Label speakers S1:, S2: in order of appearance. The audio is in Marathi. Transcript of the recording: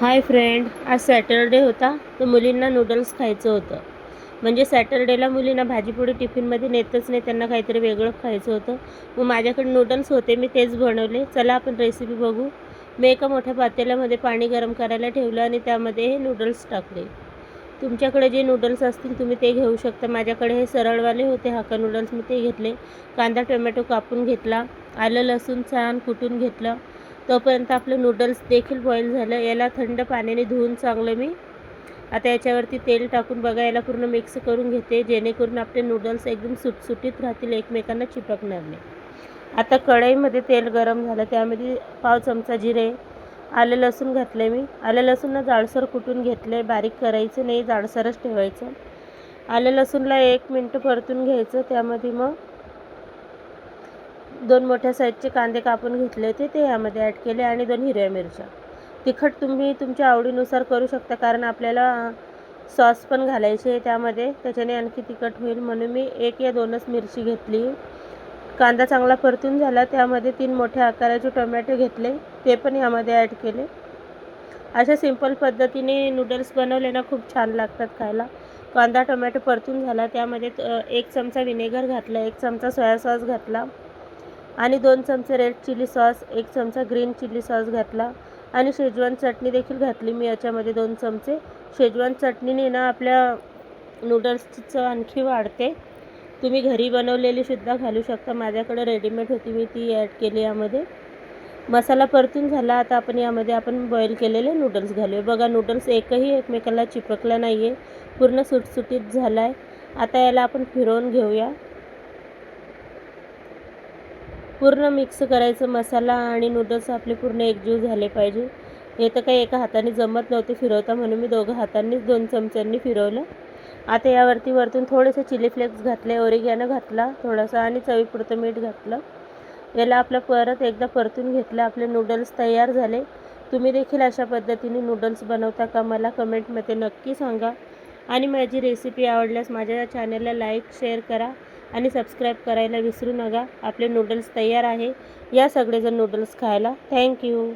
S1: हाय फ्रेंड, आज सॅटरडे होता तर मुलींना नूडल्स खायचं होतं. म्हणजे सॅटरडेला मुलींना भाजीपोळी टिफिनमध्ये नेतच नाही, त्यांना काहीतरी वेगळं खायचं होतं. मग माझ्याकडे नूडल्स होते, मी तेच बनवले. चला आपण रेसिपी बघू. मी एका मोठ्या पातेल्यामध्ये पाणी गरम करायला ठेवलं आणि त्यामध्ये हे नूडल्स टाकले. तुमच्याकडे जे नूडल्स असतील तुम्ही ते घेऊ शकता. माझ्याकडे हे सरळवाले होते हाक्का नूडल्स, मी ते घेतले. कांदा टोमॅटो कापून घेतला, आलं लसूण छान कुटून घेतलं. तोपर्यंत आपलं नूडल्स देखील बॉईल झालं. याला थंड पाण्याने धुवून चांगलं मी आता याच्यावरती तेल टाकून बघा याला पूर्ण मिक्स करून घेते, जेणेकरून आपले नूडल्स एकदम सुटसुटीत राहतील, एकमेकांना चिपकणार नाही. आता कढईमध्ये तेल गरम झालं, त्यामध्ये पाव चमचा जिरे, आलं लसूण घातले. मी आलं लसूणला जाडसर कुटून घेतले, बारीक करायचं नाही, जाडसरच ठेवायचं. आलं लसूणला 1 मिनिट परतून घ्यायचं. त्यामध्ये मग 2 मोठ्या साईजचे कांदे कापून घेतले होते, ते यामध्ये ॲड केले आणि 2 हिरव्या मिरच्या. तिखट तुम्ही तुमच्या आवडीनुसार करू शकता, कारण आपल्याला सॉस पण घालायचे आहे त्यामध्ये, त्याच्याने आणखी तिखट होईल, म्हणून मी 1 या 2च मिरची घेतली. कांदा चांगला परतून झाला, त्यामध्ये 3 मोठ्या आकाराचे टोमॅटो घेतले, ते पण यामध्ये ॲड केले. अशा सिंपल पद्धतीने नूडल्स बनवले ना खूप छान लागतात खायला. कांदा टोमॅटो परतून झाला, त्यामध्ये 1 चमचा व्हिनेगर घातला, 1 चमचा सोया सॉस घातला आणि 2 चमचे रेड चिली सॉस, 1 चमचा ग्रीन चिली सॉस घातला आणि शेजवान चटणी देखील घातली मी याच्यामध्ये 2 चमचे. शेजवान चटणीने ना आपल्या नूडल्सची चव आणखी वाढते. तुम्ही घरी बनवलेली सुद्धा घालू शकता. माझ्याकडे रेडीमेड होती, मी ती ॲड केली यामध्ये. मसाला परतून झाला, आता आपण बॉईल केलेले नूडल्स घालूया. बघा नूडल्स एकही एकमेकांना चिपकला नाही आहे, पूर्ण सुटसुटीत झाला आहे. आता याला आपण फिरवून घेऊया. पूर्ण मिक्स करायचं, मसाला आणि नूडल्स आपले पूर्ण एकजीव झाले पाहिजे. हे तर काही एका हाताने जमत नव्हते फिरवता, म्हणून मी 2 हातांनीच 2 चमच्यांनी फिरवलं. आता यावरती वरतून थोडेसे चिली फ्लेक्स घातले, ओरिगॅनो घातला थोडासा आणि चवीपुरतं मीठ घातलं. याला आपलं परत एकदा परतून घेतलं. आपले नूडल्स तयार झाले. तुम्ही देखील अशा पद्धतीने नूडल्स बनवता का? मला कमेंटमध्ये नक्की सांगा. आणि माझी रेसिपी आवडल्यास माझ्या चॅनलला लाईक शेअर करा आणि सबस्क्राईब करायला विसरू नका. आपले नूडल्स तयार आहे. या सगळेजण नूडल्स खायला. थँक्यू.